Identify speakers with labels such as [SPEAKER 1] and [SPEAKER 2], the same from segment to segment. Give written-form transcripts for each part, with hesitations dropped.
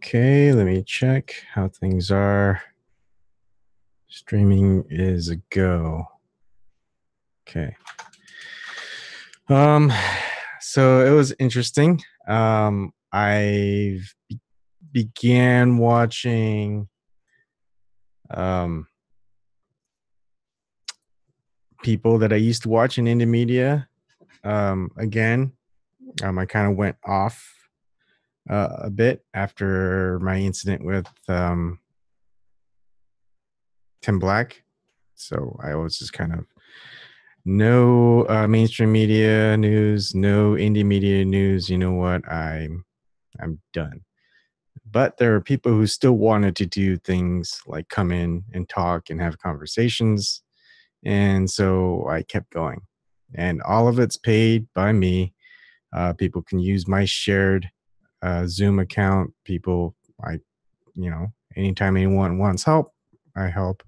[SPEAKER 1] Okay, let me check how things are. Streaming is a go. Okay. Um, so it was interesting. I began watching people that I used to watch in indie media. Again, I kind of went off a bit after my incident with Tim Black. So I was just kind of no mainstream media news, no indie media news. You know what? I'm done. But there are people who still wanted to do things like come in and talk and have conversations. And so I kept going. And all of it's paid by me. People can use my shared Zoom account. People, anytime anyone wants help, I help.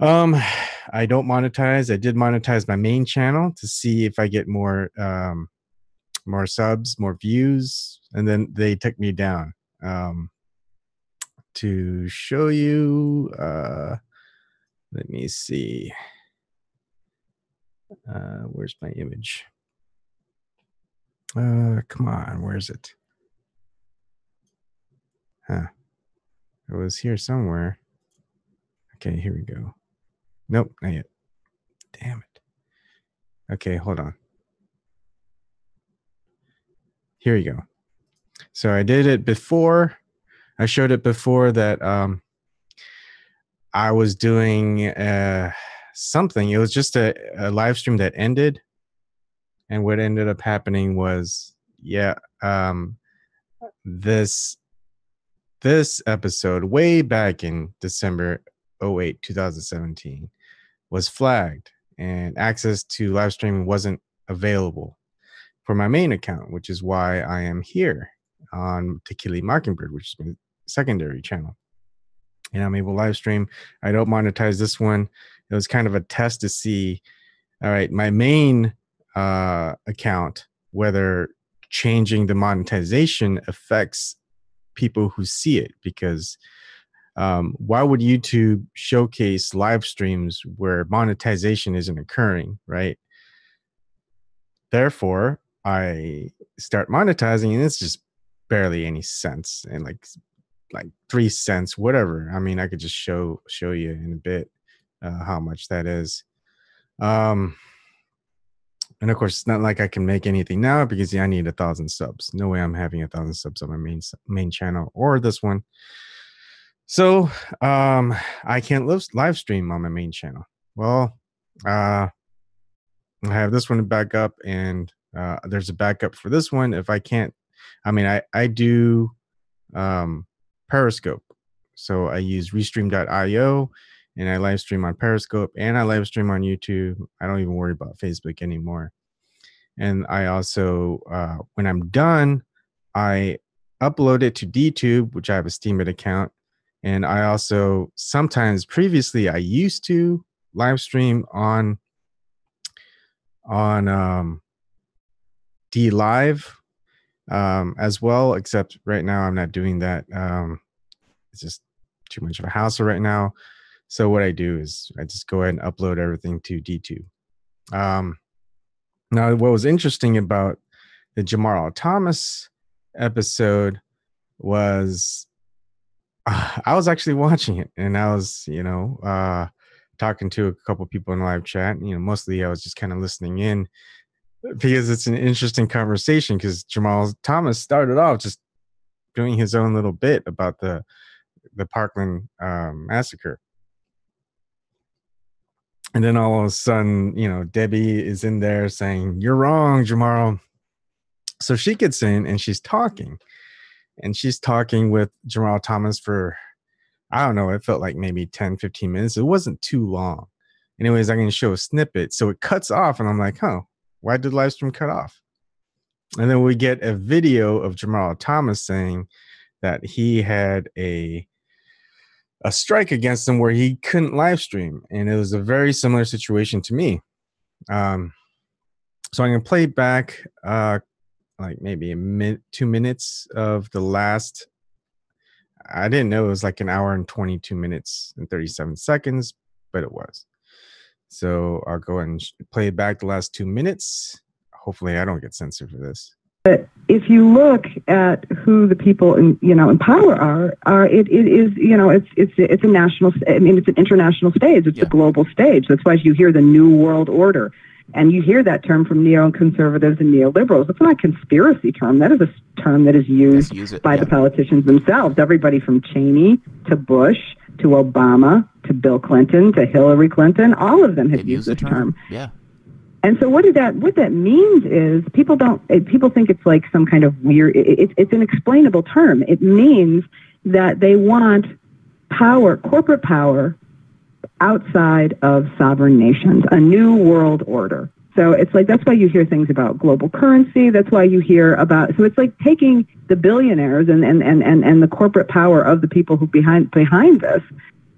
[SPEAKER 1] I don't monetize. I did monetize my main channel to see if I get more subs, more views, and then they took me down. To show you, let me see. Where's my image? Come on, where's it? Huh. It was here somewhere. Okay, here we go. Nope, not yet. Damn it. Okay, hold on. Here you go. So I did it before. I showed it before that I was doing something. It was just a live stream that ended. And what ended up happening was, this episode way back in December 08, 2017 was flagged and access to live streaming wasn't available for my main account, which is why I am here on Tequila Mockingbird, which is my secondary channel. And I'm able to live stream. I don't monetize this one. It was kind of a test to see, all right, my main account, whether changing the monetization affects people who see it, because why would YouTube showcase live streams where monetization isn't occurring, right? Therefore, I start monetizing, and it's just barely any cents, and like 3 cents, whatever. I mean, I could just show you in a bit how much that is. And of course, it's not like I can make anything now because I need 1,000 subs. No way I'm having 1,000 subs on my main channel or this one. So I can't live stream on my main channel. Well, I have this one to back up, and there's a backup for this one. If I can't, I do Periscope. So I use restream.io, and I live stream on Periscope, and I live stream on YouTube. I don't even worry about Facebook anymore. And I also, when I'm done, I upload it to DTube, which I have a Steemit account. And I also sometimes previously I used to live stream on DLive as well, except right now I'm not doing that. It's just too much of a hassle right now. So what I do is I just go ahead and upload everything to DTube. Now, what was interesting about the Jamarl Thomas episode was I was actually watching it, and I was, talking to a couple people in live chat. Mostly I was just kind of listening in because it's an interesting conversation, because Jamarl Thomas started off just doing his own little bit about the Parkland massacre. And then all of a sudden, Debbie is in there saying, "You're wrong, Jamarl." So she gets in and she's talking with Jamarl Thomas for, I don't know, it felt like maybe 10, 15 minutes. It wasn't too long. Anyways, I'm going to show a snippet. So it cuts off, and I'm like, why did the live stream cut off? And then we get a video of Jamarl Thomas saying that he had a strike against him where he couldn't live stream. And it was a very similar situation to me. So I'm going to play back like maybe 2 minutes of the last I didn't know it was like an hour and 22 minutes and 37 seconds, but it was. So I'll go ahead and play back the last 2 minutes. Hopefully I don't get censored for this.
[SPEAKER 2] But if you look at who the people in power are it is it's a national. I mean, it's an international stage. It's a global stage. That's why you hear the New World Order, and you hear that term from neoconservatives and neoliberals. It's not a conspiracy term. That is a term that is used by the politicians themselves. Everybody from Cheney to Bush to Obama to Bill Clinton to Hillary Clinton, all of them have used this term.
[SPEAKER 3] Yeah.
[SPEAKER 2] And so what that means is people think it's like some kind of weird, it's an explainable term. It means that they want power, corporate power, outside of sovereign nations, a new world order. So it's like, that's why you hear things about global currency. That's why you hear about, so it's like taking the billionaires and the corporate power of the people who behind this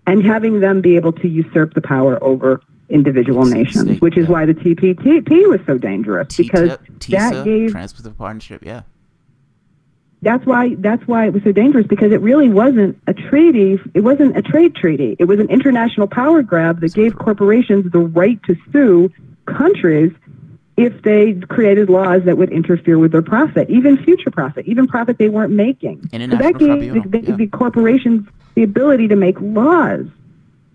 [SPEAKER 2] and having them be able to usurp the power over individual nations, which is why the TPP was so dangerous, because that gave
[SPEAKER 3] Trans-Pacific Partnership. Yeah,
[SPEAKER 2] that's why it was so dangerous, because it really wasn't a treaty. It wasn't a trade treaty. It was an international power grab that gave corporations the right to sue countries if they created laws that would interfere with their profit, even future profit, even profit they weren't making. So that gave the corporations the ability to make laws.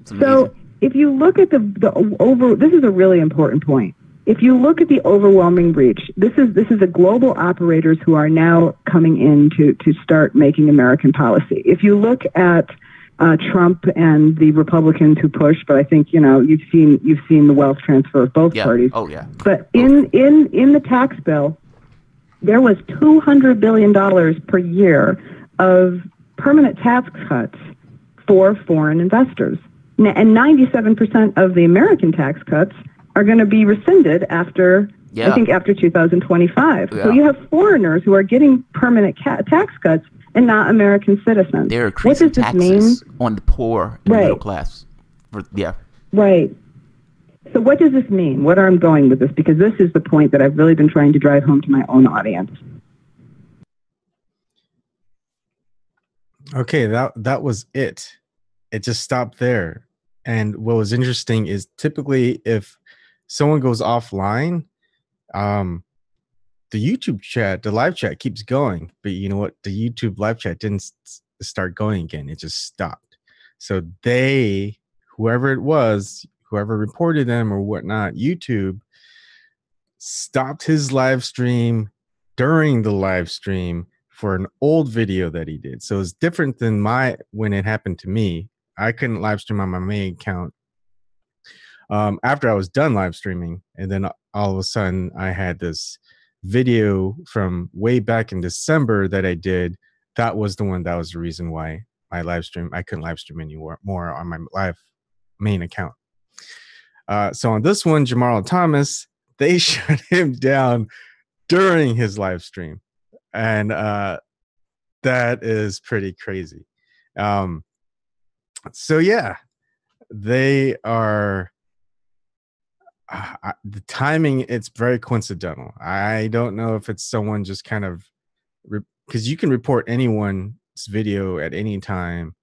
[SPEAKER 2] So if you look at this is a really important point. If you look at the overwhelming reach, this is the global operators who are now coming in to start making American policy. If you look at Trump and the Republicans who push, but I think you've seen the wealth transfer of both parties.
[SPEAKER 3] Oh yeah.
[SPEAKER 2] But in the tax bill, there was $200 billion per year of permanent tax cuts for foreign investors. And 97% of the American tax cuts are going to be rescinded after 2025. So you have foreigners who are getting permanent tax cuts and not American citizens.
[SPEAKER 3] They're increasing taxes on the poor and middle class.
[SPEAKER 2] Right. So what does this mean? What I'm going with this? Because this is the point that I've really been trying to drive home to my own audience.
[SPEAKER 1] Okay, that was it. It just stopped there. And what was interesting is typically if someone goes offline, the YouTube chat, the live chat keeps going. But you know what? The YouTube live chat didn't start going again. It just stopped. So whoever it was, whoever reported them or whatnot, YouTube stopped his live stream during the live stream for an old video that he did. So it's different than when it happened to me. I couldn't live stream on my main account after I was done live streaming. And then all of a sudden I had this video from way back in December that I did. That was the reason why my live stream, I couldn't live stream anymore on my live main account. So on this one, Jamarl Thomas, they shut him down during his live stream. And that is pretty crazy. So yeah, they are the timing. It's very coincidental. I don't know if it's someone just kind of because you can report anyone's video at any time,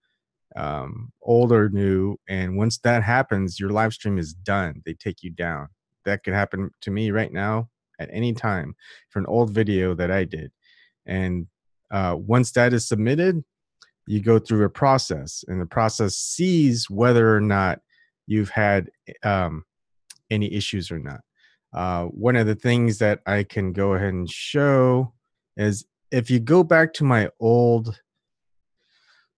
[SPEAKER 1] old or new, and once that happens, your live stream is done. They take you down. That could happen to me right now at any time for an old video that I did, and once that is submitted, you go through a process, and the process sees whether or not you've had any issues or not. One of the things that I can go ahead and show is if you go back to my old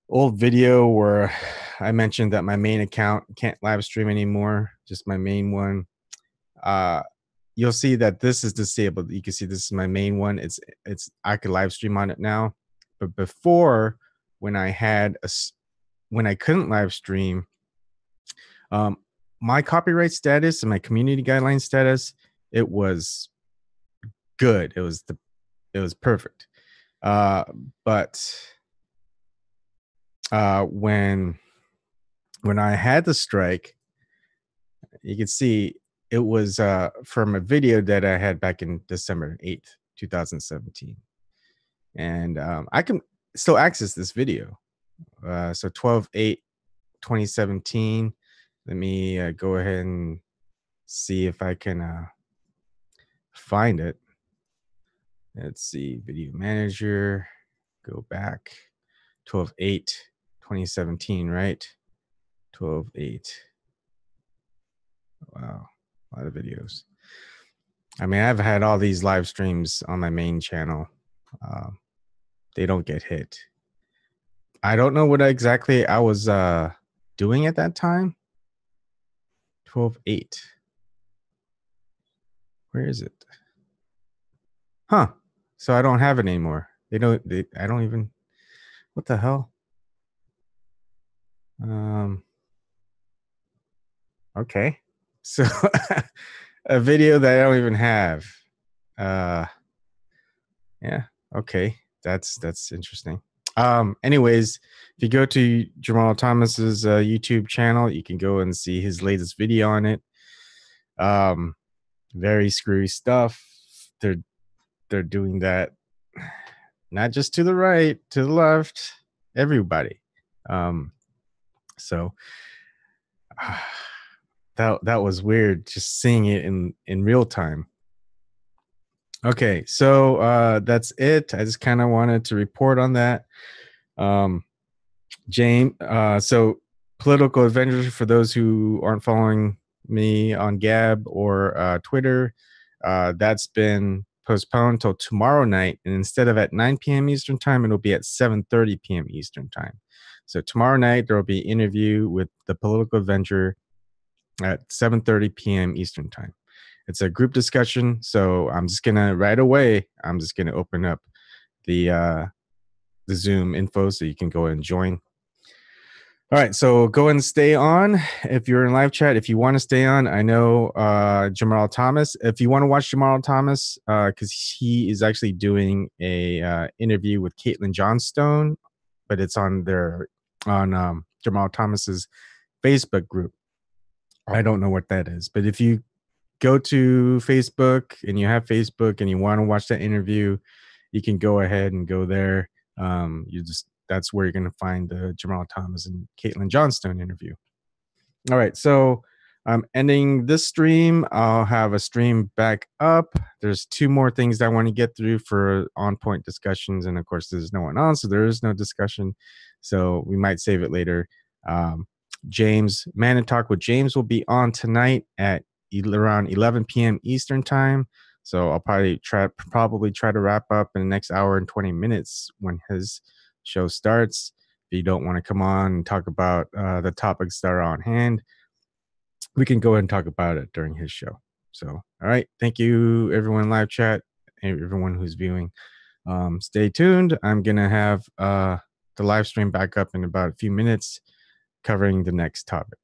[SPEAKER 1] video where I mentioned that my main account can't live stream anymore, just my main one. You'll see that this is disabled. You can see this is my main one. I could live stream on it now, but before, when I couldn't live stream, my copyright status and my community guideline status, it was good. It was perfect. But when I had the strike, you can see it was from a video that I had back in December 8th, 2017. And I can still access this video. So 12/8/2017. Let me go ahead and see if I can find it. Let's see, video manager, go back. 12/8/2017, right? 12/8. Wow, a lot of videos. I mean, I've had all these live streams on my main channel. They don't get hit. I don't know what exactly I was doing at that time. 12/8. Where is it? Huh. So I don't have it anymore. I don't even, what the hell? Okay. So a video that I don't even have. Yeah, okay. That's interesting. Anyways, if you go to Jamarl Thomas's YouTube channel, you can go and see his latest video on it. Very screwy stuff. They're doing that not just to the right, to the left, everybody. So that was weird just seeing it in real time. Okay, so that's it. I just kind of wanted to report on that. James, so Political Adventures, for those who aren't following me on Gab or Twitter, that's been postponed till tomorrow night, and instead of at 9 p.m. Eastern time, it'll be at 7:30 p.m. Eastern time. So tomorrow night there will be an interview with the Political Adventure at 7:30 p.m. Eastern time. It's a group discussion, so I'm just gonna right away. I'm just gonna open up the Zoom info so you can go and join. All right, so go and stay on if you're in live chat. If you want to stay on, I know Jamarl Thomas. If you want to watch Jamarl Thomas, because he is actually doing a interview with Caitlin Johnstone, but it's on Jamarl Thomas's Facebook group. I don't know what that is, but if you go to Facebook and you have Facebook and you want to watch that interview, you can go ahead and go there. That's where you're going to find the Jamarl Thomas and Caitlin Johnstone interview. All right, so I'm ending this stream. I'll have a stream back up. There's two more things that I want to get through for on-point discussions, and of course, there's no one on, so there is no discussion. So we might save it later. James, Man and Talk with James will be on tonight at around 11 p.m. Eastern time. So I'll probably try to wrap up in the next hour and 20 minutes when his show starts. If you don't want to come on and talk about the topics that are on hand, we can go ahead and talk about it during his show. So, all right. Thank you, everyone in live chat, and everyone who's viewing. Stay tuned. I'm going to have the live stream back up in about a few minutes covering the next topic.